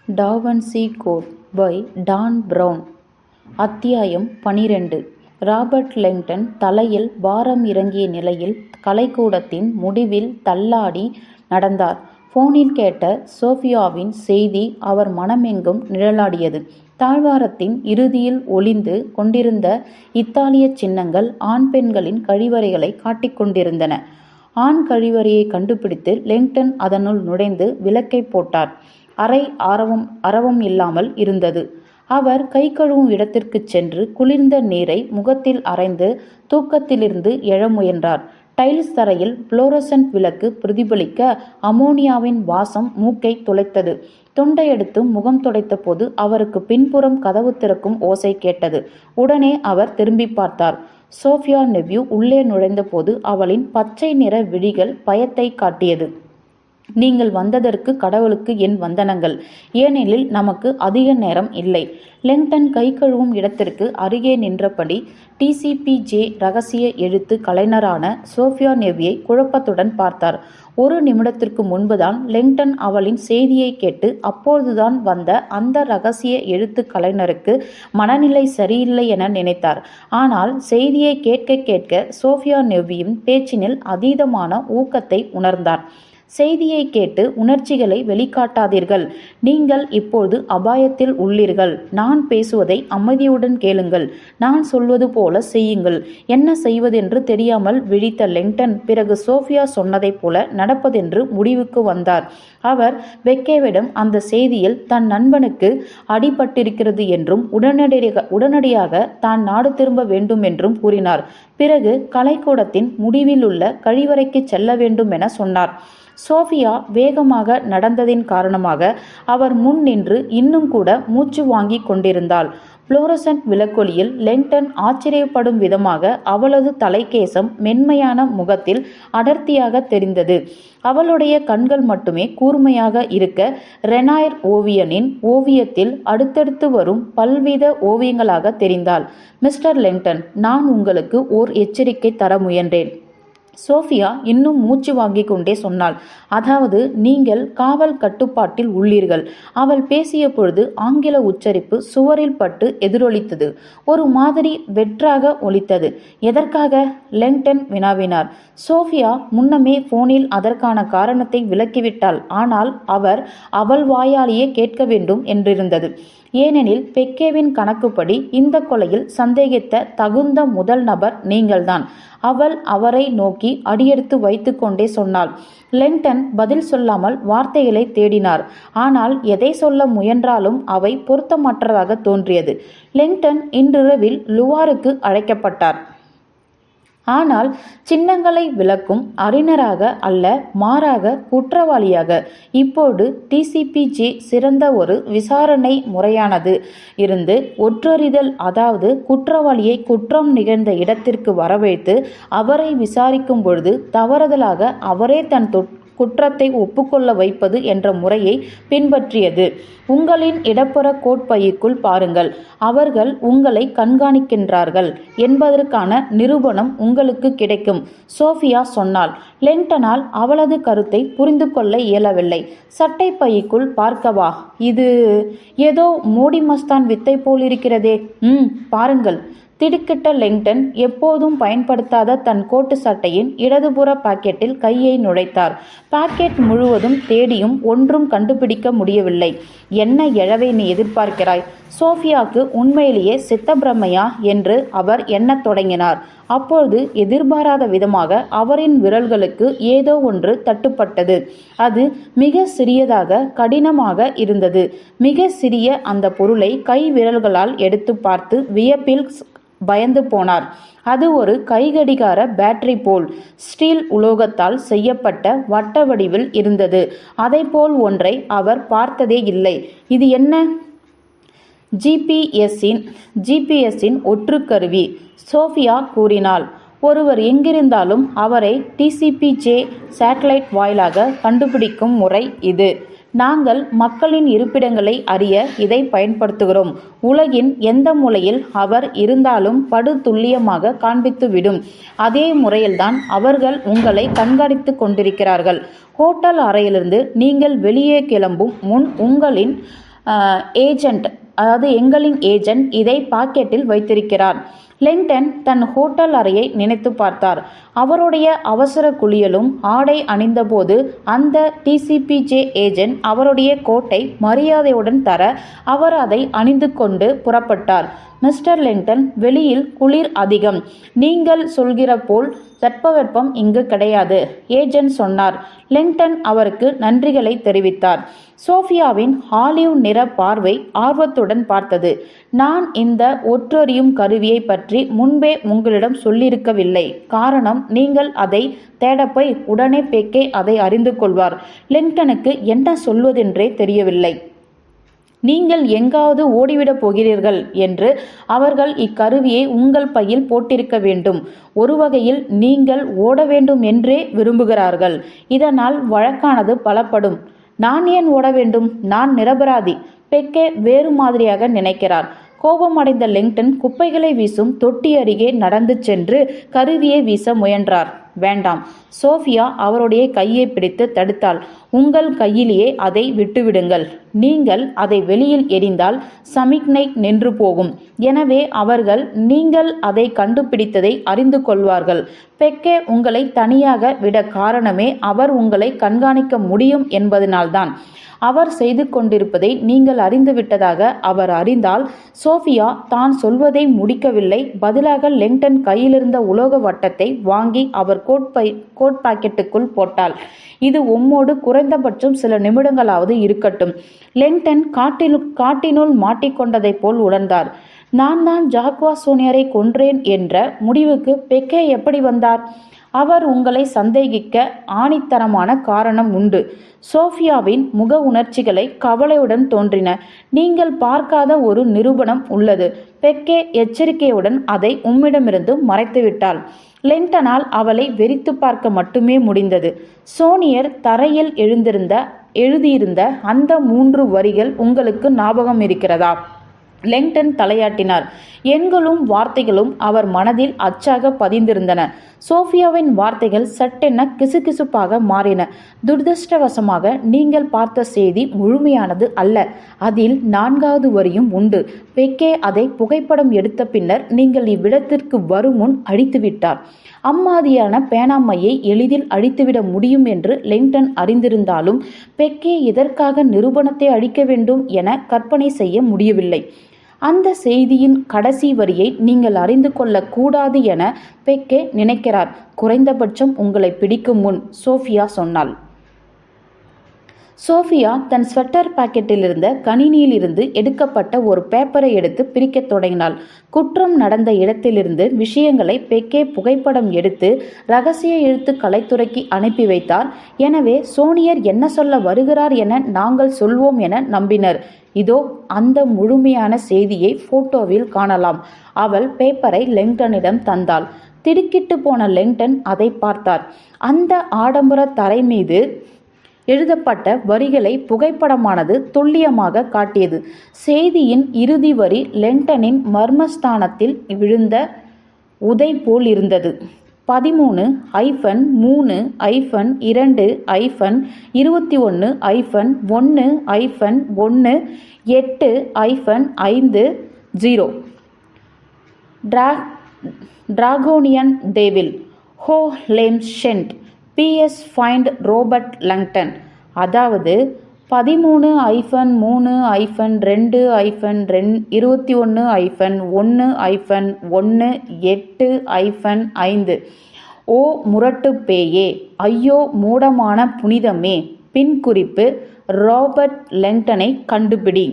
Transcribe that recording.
டா Vinci Code by Dan Brown. அத்தியாயம் 12. Robert லிங்டன் தலையில் பாரம் இறங்கிய நிலையில் கலைக்கூடத்தின் முடிவில் தள்ளாடி நடந்தார். போனில் கேட்ட சோஃபியாவின் செய்தி அவர் மனமெங்கும் நிழலாடியது. தாழ்வாரத்தின் இறுதியில் ஒளிந்து கொண்டிருந்த இத்தாலிய சின்னங்கள் ஆண் பெண்களின் கழிவறைகளை காட்டிக் கொண்டிருந்தன. ஆண் கழிவறையை கண்டுபிடித்து லிங்டன் அதனுள் நுழைந்து விளக்கை போட்டார். அறை அரவம் இல்லாமல் இருந்தது. அவர் கை கழுவும் இடத்திற்கு சென்று குளிர்ந்த நீரை முகத்தில் அரைந்து தூக்கத்திலிருந்து எழ முயன்றார். டைல்ஸ் தரையில் புளோரசன்ட் விளக்கு பிரதிபலிக்க அமோனியாவின் வாசம் மூக்கை துளைத்தது. தொண்டையெடுத்து முகம் துடைத்த போது அவருக்கு பின்புறம் கதவு திறக்கும் ஓசை கேட்டது. உடனே அவர் திரும்பி பார்த்தார். சோஃபியா நெவ்யூ உள்ளே நுழைந்த போது அவளின் பச்சை நிற விழிகள் பயத்தை காட்டியது. நீங்கள் வந்ததற்கு கடவுளுக்கு என் வந்தனங்கள். ஏனெனில் நமக்கு அதிக நேரம் இல்லை. லிங்டன் கை கழுவும் இடத்திற்கு அருகே நின்றபடி டிசிபிஜே ரகசிய எழுத்து கலைஞரான சோஃபியா நெவ்யை குழப்பத்துடன் பார்த்தார். ஒரு நிமிடத்திற்கு முன்புதான் லிங்டன் அவளின் செய்தியை கேட்டு அப்போதுதான் வந்த அந்த ரகசிய எழுத்து கலைஞருக்கு மனநிலை சரியில்லை என நினைத்தார். ஆனால் செய்தியை கேட்க கேட்க சோஃபியா நெவ்வியும் பேச்சினில் அதீதமான ஊக்கத்தை உணர்ந்தார். செய்தியை கேட்டு உணர்ச்சிகளை வெளிக்காட்டாதீர்கள். நீங்கள் இப்போது அபாயத்தில் உள்ளீர்கள். நான் பேசுவதை அமைதியுடன் கேளுங்கள். நான் சொல்வது போல செய்யுங்கள். என்ன செய்வதென்று தெரியாமல் விழித்த லிங்டன் பிறகு சோஃபியா சொன்னதைப் போல நடப்பதென்று முடிவுக்கு வந்தார். அவர் பெக்கேவிடம் அந்த செய்தியில் தன் நண்பனுக்கு அடிபட்டிருக்கிறது என்றும் உடனடியாக தான் நாடு திரும்ப வேண்டும் என்றும் கூறினார். பிறகு கலைக்கூடத்தின் முடிவில் உள்ள கழிவறைக்கு செல்ல வேண்டும் என சொன்னார். சோஃபியா வேகமாக நடந்ததின் காரணமாக அவர் முன் நின்று இன்னும் கூட மூச்சு வாங்கி கொண்டிருந்தாள். புளோரசன்ட் விளக்கொலியில் லிங்டன் ஆச்சரியப்படும் விதமாக அவளது தலைக்கேசம் மென்மையான முகத்தில் அடர்த்தியாக தெரிந்தது. அவளுடைய கண்கள் மட்டுமே கூர்மையாக இருக்க ரெனாயர் ஓவியனின் ஓவியத்தில் அடுத்தடுத்து வரும் பல்வித ஓவியங்களாக தெரிந்தாள். மிஸ்டர் லிங்டன், நான் உங்களுக்கு ஓர் எச்சரிக்கை தர முயன்றேன். சோஃபியா இன்னும் மூச்சு வாங்கிக் கொண்டே சொன்னாள். அதாவது நீங்கள் காவல் கட்டுப்பாட்டில் உள்ளீர்கள். அவள் பேசிய பொழுது ஆங்கில உச்சரிப்பு சுவரில் பட்டு எதிரொலித்தது. ஒரு மாதிரி வெற்றாக ஒலித்தது. எதற்காக? லிங்டன் வினாவினார். சோஃபியா முன்னமே போனில் அதற்கான காரணத்தை விளக்கிவிட்டாள். ஆனால் அவள் வாயாலேயே கேட்க வேண்டும் என்றிருந்தது. ஏனெனில் பெக்கேவின் கணக்குப்படி இந்த கொலையில் சந்தேகித்த தகுந்த முதல் நபர் நீங்கள்தான். அவரை நோக்கி அடியெடுத்து வைத்து கொண்டே சொன்னாள். லிங்டன் பதில் சொல்லாமல் வார்த்தைகளை தேடினார். ஆனால் எதை சொல்ல முயன்றாலும் அவை பொருத்தமற்றதாக தோன்றியது. லிங்டன் இன்றிரவில் லுவாருக்கு அழைக்கப்பட்டார். ஆனால் சின்னங்களை விளக்கும் அறிஞராக அல்ல, மாறாக குற்றவாளியாக. இப்போது டிசிபிஜே சிறந்த ஒரு விசாரணை முறையானது இருந்து ஒற்றறிதல், அதாவது குற்றவாளியை குற்றம் நிகழ்ந்த இடத்திற்கு வரவழைத்து அவரை விசாரிக்கும் பொழுது தவறுதலாக அவரே தன் குற்றத்தை ஒப்புக்கொள்ள வைப்பது என்ற முறையை பின்பற்றியது. உங்களின் இடப்புற கோட்பைக்குள் பாருங்கள். அவர்கள் உங்களை கண்காணிக்கின்றார்கள் என்பதற்கான நிரூபணம் உங்களுக்கு கிடைக்கும். சோஃபியா சொன்னாள். லிங்டனால் அவளது கருத்தை புரிந்து கொள்ள இயலவில்லை. சட்டை பைக்குள் பார்க்கவா? இது ஏதோ மோடி மஸ்தான் வித்தை போலிருக்கிறதே. பாருங்கள். திடுக்கிட்ட லிங்டன் எப்போதும் பயன்படுத்தாத தன் கோட்டு சட்டையின் இடதுபுற பாக்கெட்டில் கையை நுழைத்தார். பாக்கெட் முழுவதும் தேடியும் ஒன்றும் கண்டுபிடிக்க முடியவில்லை. என்ன எழவை நீ எதிர்பார்க்கிறாய்? சோஃபியாவுக்கு உண்மையிலேயே சித்தப்பிரமையா என்று அவர் எண்ணத் தொடங்கினார். அப்பொழுது எதிர்பாராத விதமாக அவரின் விரல்களுக்கு ஏதோ ஒன்று தட்டுப்பட்டது. அது மிக சிறியதாக கடினமாக இருந்தது. மிக சிறிய அந்த பொருளை கை விரல்களால் எடுத்து பார்த்து வியப்பில் பயந்து போனார். அது ஒரு கைகடிகார பேட்டரி போல் ஸ்டீல் உலோகத்தால் செய்யப்பட்ட வட்ட வடிவில் இருந்தது. அதை போல் ஒன்றை அவர் பார்த்ததே இல்லை. இது என்ன? ஜிபிஎஸ்ஸின் ஒற்றுக்கருவி, சோஃபியா கூறினாள். ஒருவர் எங்கிருந்தாலும் அவரை டிசிபிஜே சேட்டலைட் வாயிலாக கண்டுபிடிக்கும் முறை இது. நாங்கள் மக்களின் இருப்பிடங்களை அறிய இதை பயன்படுத்துகிறோம். உலகின் எந்த மூலையில் அவர் இருந்தாலும் படு துல்லியமாக காண்பித்துவிடும். அதே முறையில்தான் அவர்கள் உங்களை கண்காணித்து கொண்டிருக்கிறார்கள். ஹோட்டல் அறையிலிருந்து நீங்கள் வெளியே கிளம்பும் முன் உங்களின் ஏஜெண்ட், அதாவது எங்களின் ஏஜெண்ட் இதை பாக்கெட்டில் வைத்திருக்கிறார். லெங்டன் தன் ஹோட்டல் அறையை நினைத்து பார்த்தார். அவருடைய அவசர குளியலும் ஆடை அணிந்தபோது அந்த டிசிபிஜே ஏஜெண்ட் அவருடைய கோட்டை மரியாதையுடன் தர அவர் அதை அணிந்து கொண்டு புறப்பட்டார். மிஸ்டர் லெங்டன், வெளியில் குளிர் அதிகம். நீங்கள் சொல்கிற போல் தட்பவெப்பம் இங்கு கிடையாது, ஏஜெண்ட் சொன்னார். லெங்டன் அவருக்கு நன்றிகளை தெரிவித்தார். சோஃபியாவின் ஆலிவ் நிற பார்வை ஆர்வத்துடன் பார்த்தது. நான் இந்த ஒற்றறியும் கருவியை பற்றி முன்பே உங்களிடம் சொல்லியிருக்கவில்லை. காரணம், நீங்கள் அதை தேடப்போய் உடனே பெக்கே அதை அறிந்து கொள்வார். லெங்டனுக்கு என்ன சொல்வதென்றே தெரியவில்லை. நீங்கள் எங்காவது ஓடிவிடப் போகிறீர்கள் என்று அவர்கள் இக்கருவியை உங்கள் பையில் போட்டிருக்க வேண்டும். ஒரு வகையில் நீங்கள் ஓட வேண்டும் என்றே விரும்புகிறார்கள். இதனால் வழக்கானது பலப்படும். நான் ஏன் ஓட வேண்டும்? நான் நிரபராதி. பெக்கே வேறு மாதிரியாக நினைக்கிறார். கோபமடைந்த லெங்டன் குப்பைகளை வீசும் தொட்டி அருகே நடந்து சென்று கருவியை வீச முயன்றார். வேண்டாம். சோஃபியா அவருடைய கையை பிடித்து தடுத்தாள். உங்கள் கையிலேயே அதை விட்டுவிடுங்கள். நீங்கள் அதை வெளியில் எறிந்தால் சமிக்ஞை நின்று போகும். எனவே அவர்கள் நீங்கள் அதை கண்டுபிடித்ததை அறிந்து கொள்வார்கள். பெக்கே உங்களை தனியாக விட காரணமே அவர் உங்களை கண்காணிக்க முடியும் என்பதனால்தான். அவர் செய்து கொண்டிருப்பதை நீங்கள் அறிந்துவிட்டதாக அவர் அறிந்தால், சோஃபியா தான் சொல்வதை முடிக்கவில்லை. பதிலாக லெங்டன் கையிலிருந்த உலோக வட்டத்தை வாங்கி அவர் கோட் பாக்கெட்டுக்குள் போட்டாள். இது உம்மோடு குறைந்தபட்சம் சில நிமிடங்களாவது இருக்கட்டும். லெங்டன் காட்டினுள் மாட்டிக்கொண்டதைப் போல் உணர்ந்தார். நான் தான் ஜாக்வா சோனியரை கொன்றேன் என்ற முடிவுக்கு பெக்கே எப்படி வந்தார்? அவர் உங்களை சந்தேகிக்க ஆணித்தரமான காரணம் உண்டு. சோஃபியாவின் முக உணர்ச்சிகளை கவலையுடன் தோன்றின. நீங்கள் பார்க்காத ஒரு நிரூபணம் உள்ளது. பெக்கே எச்சரிக்கையுடன் அதை உம்மிடமிருந்து மறைத்துவிட்டாள். லெங்டனால் அவளை வெறித்து பார்க்க மட்டுமே முடிந்தது. சோனியர் தரையில் எழுதியிருந்த அந்த 3 வரிகள் உங்களுக்கு ஞாபகம் இருக்கிறதா? லெங்டன் தலையாட்டினார். எண்களும் வார்த்தைகளும் அவர் மனதில் அச்சாக பதிந்திருந்தன. சோஃபியாவின் வார்த்தைகள் சட்டென கிசுகிசுப்பாக மாறின. துரதிருஷ்டவசமாக நீங்கள் பார்த்த செய்தி முழுமையானது அல்ல. அதில் 4வது வரியும் உண்டு. பெக்கே அதை புகைப்படம் எடுத்த பின்னர் நீங்கள் இவ்விடத்திற்கு வரும் முன் அழித்துவிட்டார். அம்மாதிரியான பேனாமையை எளிதில் அழித்துவிட முடியும் என்று லெங்டன் அறிந்திருந்தாலும் பெக்கே எதற்காக நிரூபணத்தை அழிக்க வேண்டும் என கற்பனை செய்ய முடியவில்லை. அந்த செய்தியின் கடைசி வரியை நீங்கள் அறிந்து கொள்ளக்கூடாது என பெக்கே நினைக்கிறார். குறைந்தபட்சம் உங்களை பிடிக்கும் முன், சோஃபியா சொன்னாள். சோஃபியா தன் ஸ்வெட்டர் பாக்கெட்டிலிருந்த கணினியிலிருந்து எடுக்கப்பட்ட ஒரு பேப்பரை எடுத்து பிரிக்கத் தொடங்கினாள். குற்றம் நடந்த இடத்திலிருந்து விஷயங்களை பெக்கே புகைப்படம் எடுத்து இரகசிய எழுத்து கலைத்துறைக்கு அனுப்பி வைத்தார். எனவே சோனியர் என்ன சொல்ல வருகிறார் என நாங்கள் சொல்வோம் என நம்பினர். இதோ அந்த முழுமையான செய்தியை போட்டோவில் காணலாம். அவள் பேப்பரை லெங்டனிடம் தந்தாள். திடுக்கிட்டு போன லெங்டன் அதை பார்த்தார். அந்த ஆடம்பர தரை மீது எழுதப்பட்ட வரிகளை புகைப்படமானது துல்லியமாக காட்டியது. செய்தியின் இறுதி வரி லெங்டனின் மர்மஸ்தானத்தில் விழுந்த உதை போல் இருந்தது. 13-2-21-1-1-8-5 டிராகோனியன் டேவில் ஹோ லேம் ஷென்ட் PS ஃபைண்ட் ரோபர்ட் லங்டன். அதாவது 13-2-21-1-1-8-5 ஓ முரட்டு பேயே, ஐயோ மூடமான புனிதமே. பின் குறிப்பு: ராபர்ட் லங்டனை கண்டுபிடி.